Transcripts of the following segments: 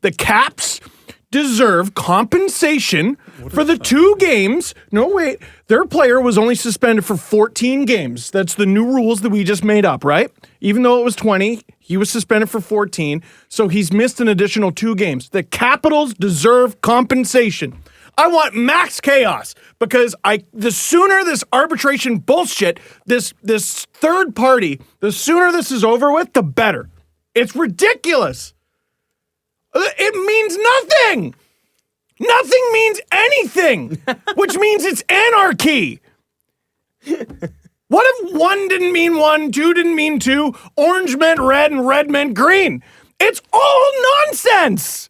The Caps deserve compensation for the 2 games. No, wait. Their player was only suspended for 14 games. That's the new rules that we just made up, right? Even though it was 20, he was suspended for 14. So he's missed an additional 2 games. The Capitals deserve compensation. I want max chaos because the sooner this arbitration bullshit, this third party, the sooner this is over with, the better. It's ridiculous. It means nothing. Nothing means anything, which means it's anarchy. What if 1 didn't mean 1, 2 didn't mean 2, orange meant red, and red meant green? It's all nonsense.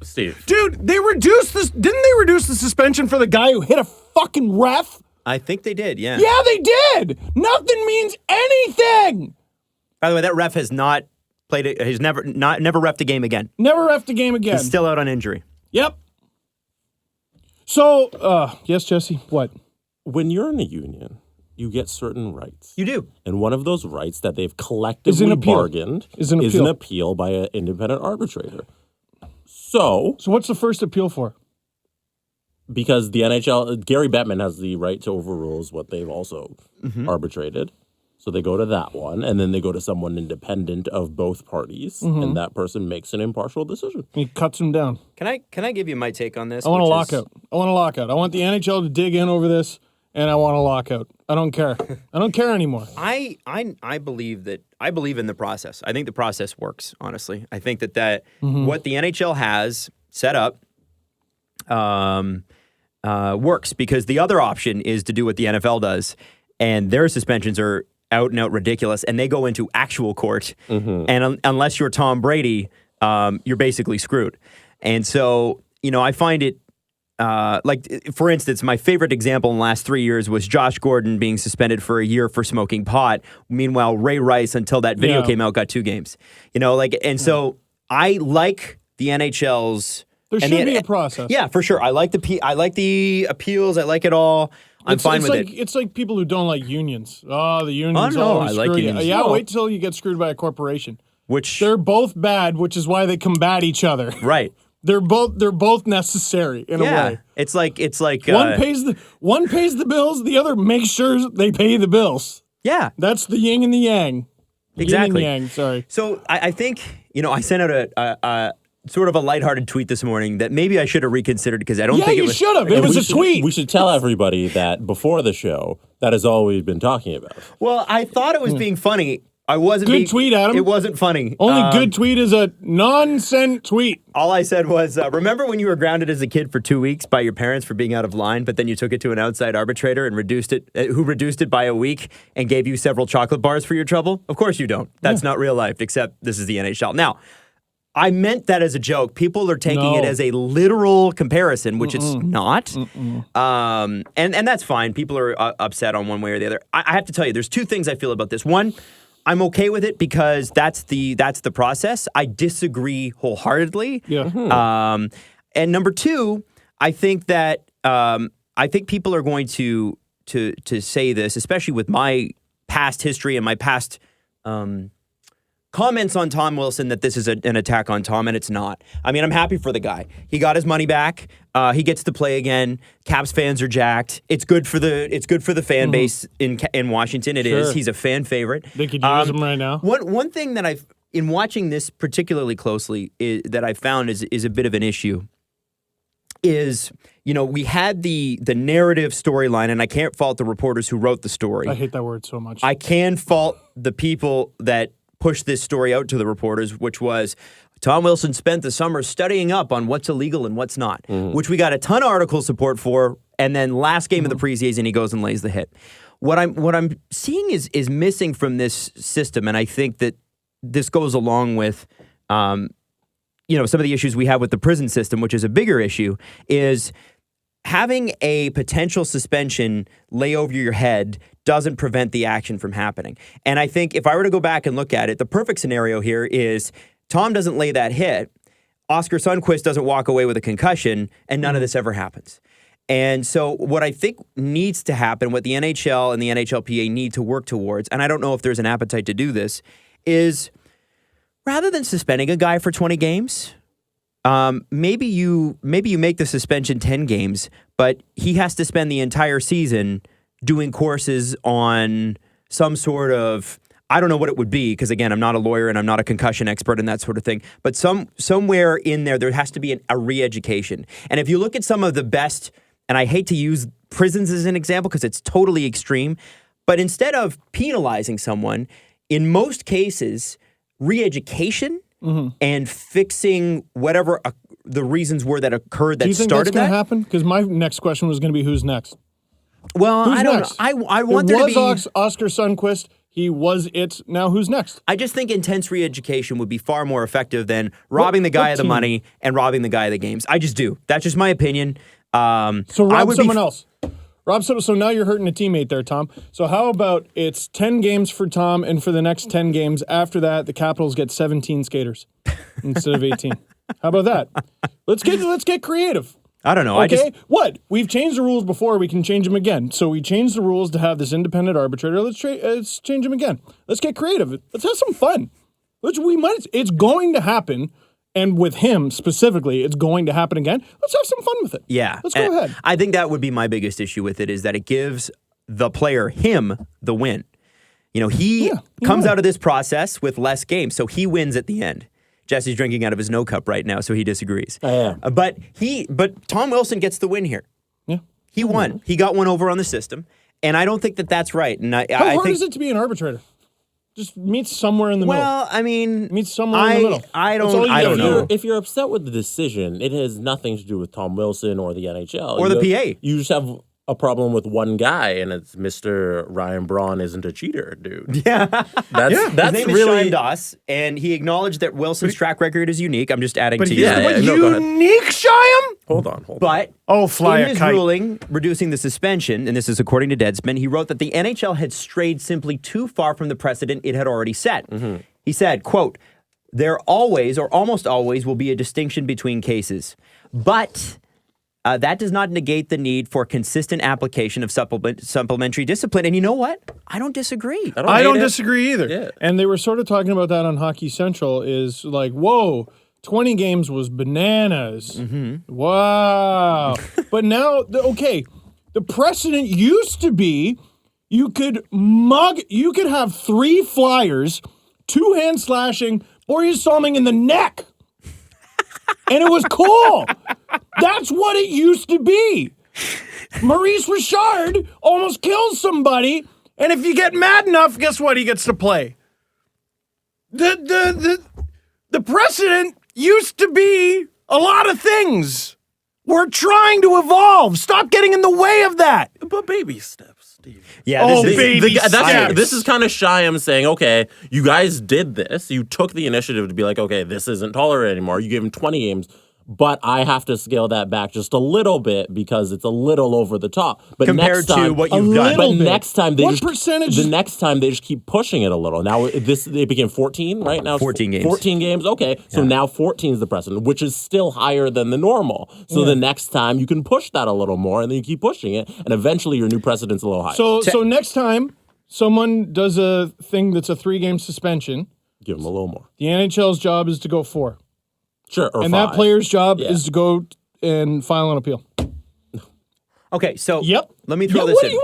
Steve. Dude, they reduced this. Didn't they reduce the suspension for the guy who hit a fucking ref? I think they did, yeah. Yeah, they did. Nothing means anything. By the way, that ref has not played it. He's never reffed a game again. Never reffed a game again. He's still out on injury. Yep. So, yes, Jesse, what? When you're in a union, you get certain rights. You do. And one of those rights that they've collectively bargained is an appeal by an independent arbitrator. So what's the first appeal for? Because the NHL, Gary Bettman has the right to overrule what they've also arbitrated. So they go to that one, and then they go to someone independent of both parties, and that person makes an impartial decision. He cuts him down. Can I give you my take on this? I want a lockout. I want the NHL to dig in over this, and I want a lockout. I don't care. I don't care anymore. I believe in the process. I think the process works, honestly. I think that what the NHL has set up works, because the other option is to do what the NFL does, and their suspensions are out and out ridiculous, and they go into actual court. And unless you're Tom Brady, you're basically screwed. And so, I find it for instance, my favorite example in the last 3 years was Josh Gordon being suspended for a year for smoking pot. Meanwhile, Ray Rice, until that video came out, got 2 games. So I like the NHL's. There should be a process. Yeah, for sure. I like the appeals. I like it all. I'm fine with it. It's like people who don't like unions. Oh, the unions. Oh, no, always I like screw you. unions. Yeah, wait till you get screwed by a corporation. Which they're both bad, which is why they combat each other. Right. They're both necessary in a way. It's like one pays the bills, the other makes sure they pay the bills. Yeah. That's the yin and the yang. Exactly. Yin and yang, sorry. So I think, I sent out a sort of a lighthearted tweet this morning that maybe I should have reconsidered, because I don't think it was. Yeah, you should have. It was a tweet. We should tell everybody that before the show, that is all we've been talking about. Well, I thought it was being funny. I wasn't good tweet, Adam. It wasn't funny. Only good tweet is a nonsense tweet. All I said was, remember when you were grounded as a kid for 2 weeks by your parents for being out of line, but then you took it to an outside arbitrator and reduced it by a week and gave you several chocolate bars for your trouble? Of course you don't. That's not real life, except this is the NHL. Now, I meant that as a joke. People are taking it as a literal comparison, which it's not. And that's fine. People are upset on one way or the other. I have to tell you, there's 2 things I feel about this. One, I'm okay with it because that's the process. I disagree wholeheartedly. Yeah. And number 2, I think that I think people are going to say this, especially with my past history and my past comments on Tom Wilson, that this is an attack on Tom, and it's not. I mean, I'm happy for the guy. He got his money back. He gets to play again. Caps fans are jacked. It's good for the fan base in Washington. It is. He's a fan favorite. They could use him right now. One thing that I've, in watching this particularly closely, that I found is a bit of an issue. Is, we had the narrative storyline, and I can't fault the reporters who wrote the story. I hate that word so much. I can fault the people that pushed this story out to the reporters, which was Tom Wilson spent the summer studying up on what's illegal and what's not, which we got a ton of article support for, and then last game of the preseason, he goes and lays the hit. What I'm seeing is missing from this system, and I think that this goes along with some of the issues we have with the prison system, which is a bigger issue, is having a potential suspension lay over your head doesn't prevent the action from happening. And I think if I were to go back and look at it, the perfect scenario here is Tom doesn't lay that hit, Oskar Sundqvist doesn't walk away with a concussion, and none of this ever happens. And so what I think needs to happen, what the NHL and the NHLPA need to work towards, and I don't know if there's an appetite to do this, is rather than suspending a guy for 20 games, maybe you make the suspension 10 games, but he has to spend the entire season doing courses on some sort of, I don't know what it would be, because again, I'm not a lawyer and I'm not a concussion expert and that sort of thing, but somewhere in there has to be a re-education. And if you look at some of the best, and I hate to use prisons as an example because it's totally extreme, but instead of penalizing someone, in most cases, re-education and fixing whatever the reasons were that occurred that Do you think started that's going to that. happen? Because my next question was going to be who's next. Well, Who's I don't next? know. I want there It to be. was Oskar Sundqvist. He was it. Now who's next? I just think intense re-education would be far more effective than robbing the guy of the team? money and robbing the guy of the games. I just do. That's just my opinion. So I rob would someone else. So now you're hurting a teammate there, Tom. So how about it's 10 games for Tom, and for the next 10 games after that, the Capitals get 17 skaters instead of 18. How about that? Let's get creative. I don't know. Okay, what? We've changed the rules before. We can change them again. So we changed the rules to have this independent arbitrator. Let's change them again. Let's get creative. Let's have some fun. It's going to happen. And with him specifically, it's going to happen again. Let's have some fun with it. Yeah. Let's go ahead. I think that would be my biggest issue with it, is that it gives the player, him, the win. You know, he comes out of this process with less games, so he wins at the end. Jesse's drinking out of his no cup right now, so he disagrees. I am. But Tom Wilson gets the win here. Yeah. He won. He got one over on the system, and I don't think that that's right. And I How hard think is it to be an arbitrator? Just meet somewhere in the middle. Well, I mean, Meet somewhere in the middle. I That's all don't. you I gotta don't do. know. If you're upset with the decision, it has nothing to do with Tom Wilson or the NHL. Or the PA. You just have a problem with one guy, and it's Mr. Ryan Braun isn't a cheater, dude. Yeah. That's His name is really Shyam Dasto, and he acknowledged that Wilson's track record is unique. I'm just adding But to he's you. Yeah, the no, go ahead. unique Shyam? Hold on. But Fly in a his kite. ruling reducing the suspension, and this is according to Deadspin, he wrote that the NHL had strayed simply too far from the precedent it had already set. He said, quote, "There always or almost always will be a distinction between cases, but that does not negate the need for consistent application of supplementary discipline." And you know what? I don't disagree. I don't hate it. disagree either. Yeah. And they were sort of talking about that on Hockey Central, is like, whoa, 20 games was bananas. Wow. But now, the precedent used to be you could have 3 flyers, 2 hand slashing, or you something in the neck. And it was cool. That's what it used to be. Maurice Richard almost kills somebody, and if you get mad enough, guess what? He gets to play. The precedent used to be a lot of things. We're trying to evolve. Stop getting in the way of that. But baby steps, Steve. Yeah, Oh, this is, baby steps. This is kind of Shyam saying, okay, you guys did this. You took the initiative to be like, okay, this isn't tolerated anymore. You gave him 20 games, but I have to scale that back just a little bit because it's a little over the top. But compared next time, to what a you've done. little But bit. next time What percentage? The next time they just keep pushing it a little. Now it became 14, right? Now it's 14 games. 14 games. Okay, so now 14 is the precedent, which is still higher than the normal. So the next time you can push that a little more, and then you keep pushing it, and eventually your new precedent's a little higher. So next time someone does a thing that's a 3-game suspension, give them a little more. the NHL's job is to go 4. Sure, or And 5. that player's job Yeah. is to go and file an appeal. Okay, so Yep. let me throw Yeah, this in.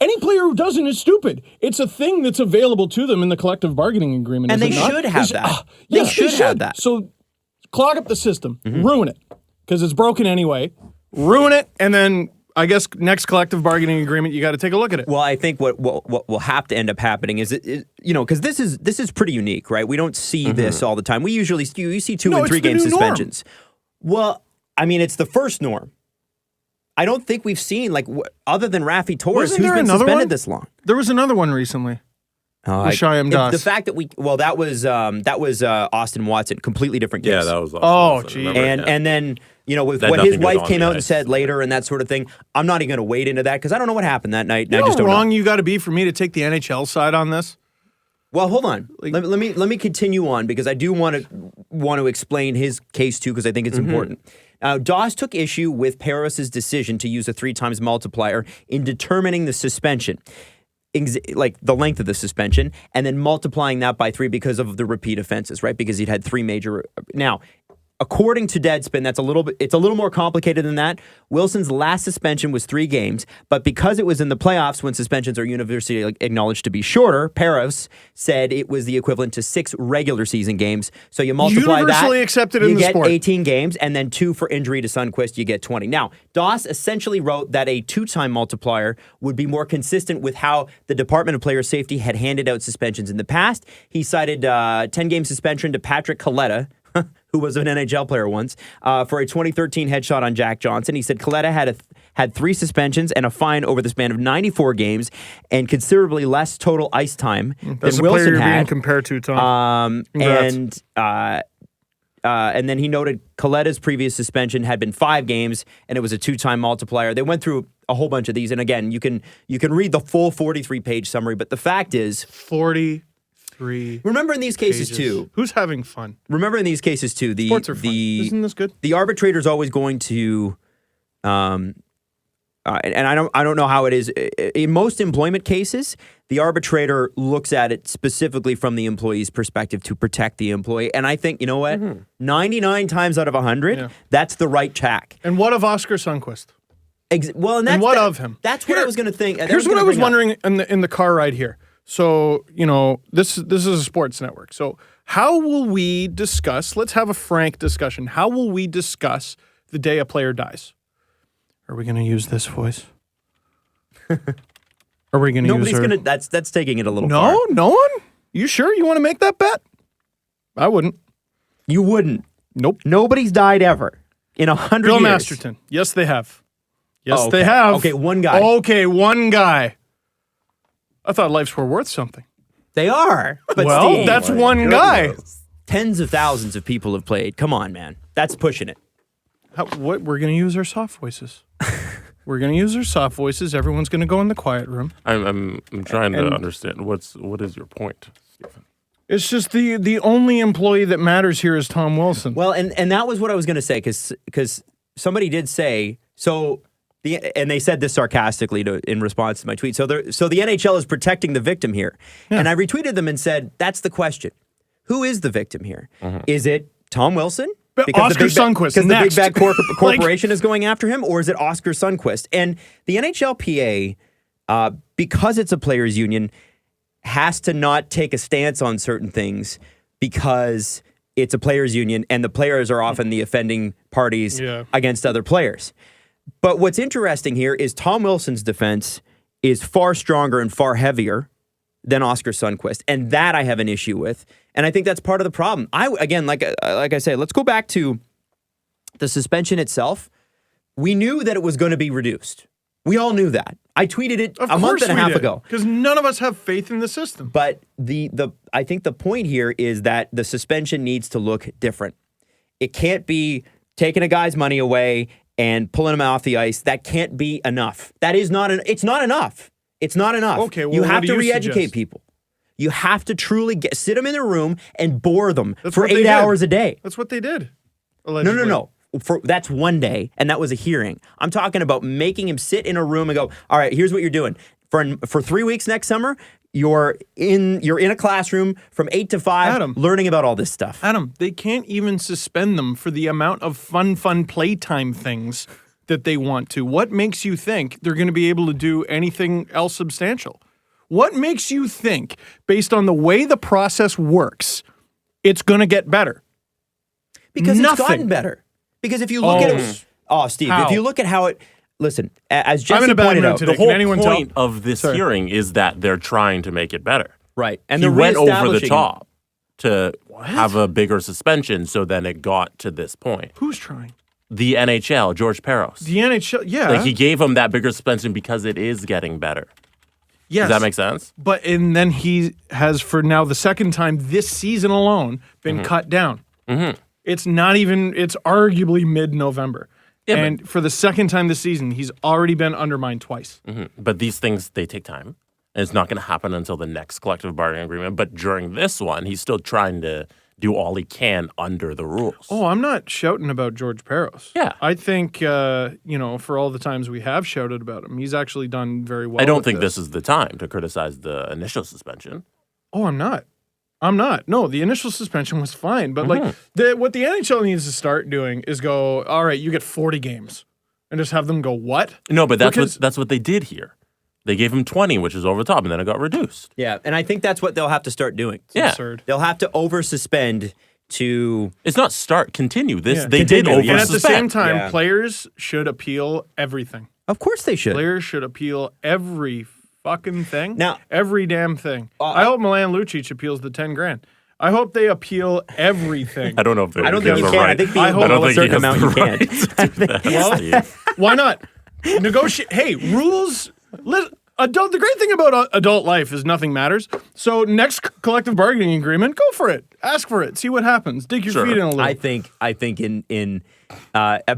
Any player who doesn't is stupid. It's a thing that's available to them in the collective bargaining agreement. And is they it not? should have They that. Yeah, They should have that. So clog up the system, ruin it, because it's broken anyway. Ruin it, and then I guess next collective bargaining agreement, you got to take a look at it. Well, I think what will have to end up happening is, because this is pretty unique, right? We don't see this all the time. We usually you see 2 No, and it's 3 the game new norm. suspensions. Well, I mean, it's the first norm. I don't think we've seen, other than Raffi Torres, Wasn't who's there been another suspended one? this long. There was another one recently. With Shyam The Dasto. fact that that was Austin Watson, completely different case. Yeah, that was awesome. Oh, I remember, And yeah. and then with That what nothing his goes wife on came the out and ice. said later and that sort of thing. I'm not even going to wade into that because I don't know what happened that night. And I You know just how don't wrong know. you got to be for me to take the NHL side on this? Well, hold on. Let me continue on because I do want to explain his case too because I think it's important. Daws took issue with Paris's decision to use a 3 times multiplier in determining the suspension, like the length of the suspension, and then multiplying that by 3 because of the repeat offenses, right? Because he'd had 3 major. Now, according to Deadspin, it's a little more complicated than that. Wilson's last suspension was 3 games, but because it was in the playoffs when suspensions are universally acknowledged to be shorter, Peros said it was the equivalent to 6 regular season games. So you multiply Universally that, accepted you in the get sport. 18 games, and then 2 for injury to Sundqvist, you get 20. Now, Doss essentially wrote that a 2-time multiplier would be more consistent with how the Department of Player Safety had handed out suspensions in the past. He cited 10-game suspension to Patrick Coletta, who was an NHL player once, for a 2013 headshot on Jack Johnson. He said Coletta had 3 suspensions and a fine over the span of 94 games and considerably less total ice time That's than the player Wilson you're being had. compared to, Tom. Congrats. And then he noted Coletta's previous suspension had been 5 games, and it was a 2-time multiplier. They went through a whole bunch of these, and again, you can read the full 43-page summary. But the fact is, 43. remember in these cases pages. too. Who's having fun? Remember in these cases too. Sports are fun. Isn't this good? The arbitrator's always going to, and I don't know how it is in most employment cases. The arbitrator looks at it specifically from the employee's perspective to protect the employee. And I think, you know what? 99 times out of 100, that's the right tack. And what of Oskar Sundqvist? And what of him? That's what I was going to think. Here's what I was wondering in the car ride here. So, this is a sports network. So how will we discuss, let's have a frank discussion. How will we discuss the day a player dies? Are we going to use this voice? Are we going to use Nobody's going to, that's taking it a little far. No one? You sure you want to make that bet? I wouldn't. You wouldn't. Nope. Nobody's died ever in 100 Bill years. Masterton. Yes, they have. Yes, Oh, okay. they have. Okay, one guy. Okay, one guy. I thought lives were worth something. They are. But Well, Steve, that's one guy. tens of thousands of people have played. Come on, man. That's pushing it. What? We're going to use our soft voices. We're going to use our soft voices. Everyone's going to go in the quiet room. I'm trying to understand what is your point, Stephen? It's just the only employee that matters here is Tom Wilson. Well, and that was what I was going to say because somebody did say so. And they said this sarcastically in response to my tweet. So the NHL is protecting the victim here, and I retweeted them and said, "That's the question: who is the victim here? Is it Tom Wilson? Oskar Sundqvist, because the big next. bad corporation is going after him, or is it Oskar Sundqvist?" And the NHLPA, because it's a players' union, has to not take a stance on certain things because it's a players' union, and the players are often the offending parties against other players. But what's interesting here is Tom Wilson's defense is far stronger and far heavier than Oskar Sundqvist, and that I have an issue with. And I think that's part of the problem. Again, like I say, let's go back to the suspension itself. We knew that it was going to be reduced. We all knew that. I tweeted it a month and a half ago. Because none of us have faith in the system. But I think the point here is that the suspension needs to look different. It can't be taking a guy's money away and pulling him off the ice. That can't be enough. That is not it's not enough. It's not enough. Okay, well, you what have do to you re-educate suggest? people. You have to truly sit them in a room and bore them That's for what they 8 did. hours a day. That's what they did. Allegedly. No. That's one day, and that was a hearing. I'm talking about making him sit in a room and go, all right, here's what you're doing. For 3 weeks next summer, you're in a classroom from 8 to 5 Adam. learning about all this stuff. Adam, they can't even suspend them for the amount of fun playtime things that they want to. What makes you think they're going to be able to do anything else substantial? What makes you think, based on the way the process works, it's going to get better? Because Nothing. it's gotten better. Because if you look at it, Steve, How? if you look at how it, listen, as Jesse I'm in a bad pointed mood out, today. The whole Can anyone tell? point of this hearing is that they're trying to make it better. right, and He they're went over the reestablishing- top to have a bigger suspension, so then it got to this point. Who's trying? The NHL, George Peros. The NHL, yeah. Like he gave him that bigger suspension because it is getting better. yes. Does that make sense? And then he has, for now the second time this season alone, been cut down. It's not even, it's arguably mid-November. Yeah, and for the second time this season, he's already been undermined twice. But these things, they take time. And it's not going to happen until the next collective bargaining agreement. But during this one, he's still trying to do all he can under the rules. Oh, I'm not shouting about George Peros. Yeah. I think, for all the times we have shouted about him, he's actually done very well. I don't with think this is the time to criticize the initial suspension. Oh, I'm not. I'm not. No, the initial suspension was fine. But like what the NHL needs to start doing is go, all right, you get 40 games. And just have them go, what? No, but that's what they did here. They gave him 20, which is over the top, and then it got reduced. Yeah, and I think that's what they'll have to start doing. Yeah. Absurd. They'll have to over-suspend to... It's not continue. They Continue, did yeah. over And at the same time, Yeah. players should appeal everything. Of course they should. Players should appeal every fucking thing. Now- every damn thing. I hope Milan Lucic appeals the 10 grand. I hope they appeal everything. I don't know if they I don't think you have can. the right. I think I hope- below a think he certain has amount the you right can't. to do that, Steve. Why not? Negotiate. Hey, rules. The great thing about adult life is nothing matters. So next collective bargaining agreement, go for it. Ask for it. See what happens. Dig your Sure. feet in a little. I think in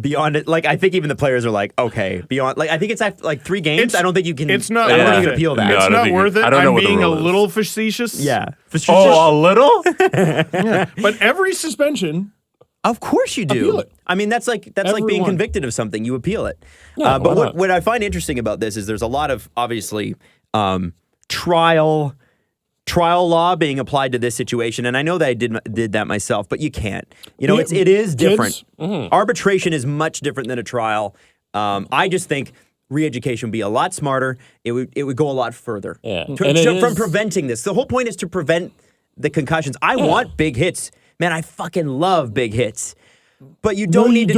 beyond it, like I think even the players are like, okay, beyond, like I think it's like 3 games. It's- I don't think you can. It's not I don't worth think you it. can appeal that. No, I It's don't not think worth you- it. I don't know I'm what the being a rule is. little facetious. Yeah. Oh, a little? But every suspension. Of course you do. Appeal it. I mean, that's like being Everyone. convicted of something. You appeal it. Yeah, But why not? what I find interesting about this is there's a lot of obviously trial law being applied to this situation, and I know that I did that myself, but you can't. You know, Yeah, it is different. kids- Arbitration is much different than a trial. I just think re-education would be a lot smarter. It would go a lot further. Yeah. To- And it from is- preventing this. The whole point is to prevent the concussions. I want big hits. Man, I fucking love big hits. But you don't need to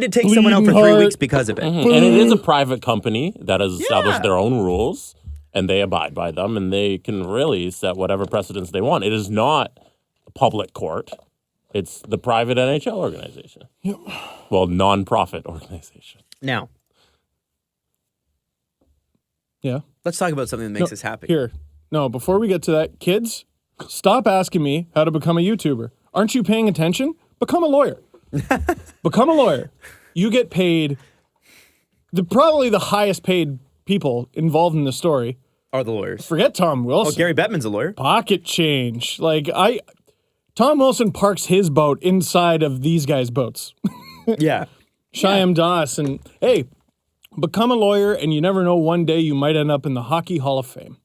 take someone out for 3 Bleeding weeks because of it. And it is a private company that has established their own rules, and they abide by them, and they can really set whatever precedents they want. It is not a public court. It's the private NHL organization. Well, non-profit organization. Now, Yeah. let's talk about something that makes us happy. Here. No, before we get to that, kids, stop asking me how to become a YouTuber. Aren't you paying attention? Become a lawyer. Become a lawyer. You get paid probably the highest paid people involved in the story. Are the lawyers? Forget Tom Wilson. Gary Bettman's a lawyer. Pocket change. Tom Wilson parks his boat inside of these guys' boats. Yeah. Shyam Dasto. And hey, become a lawyer and you never know, one day you might end up in the Hockey Hall of Fame.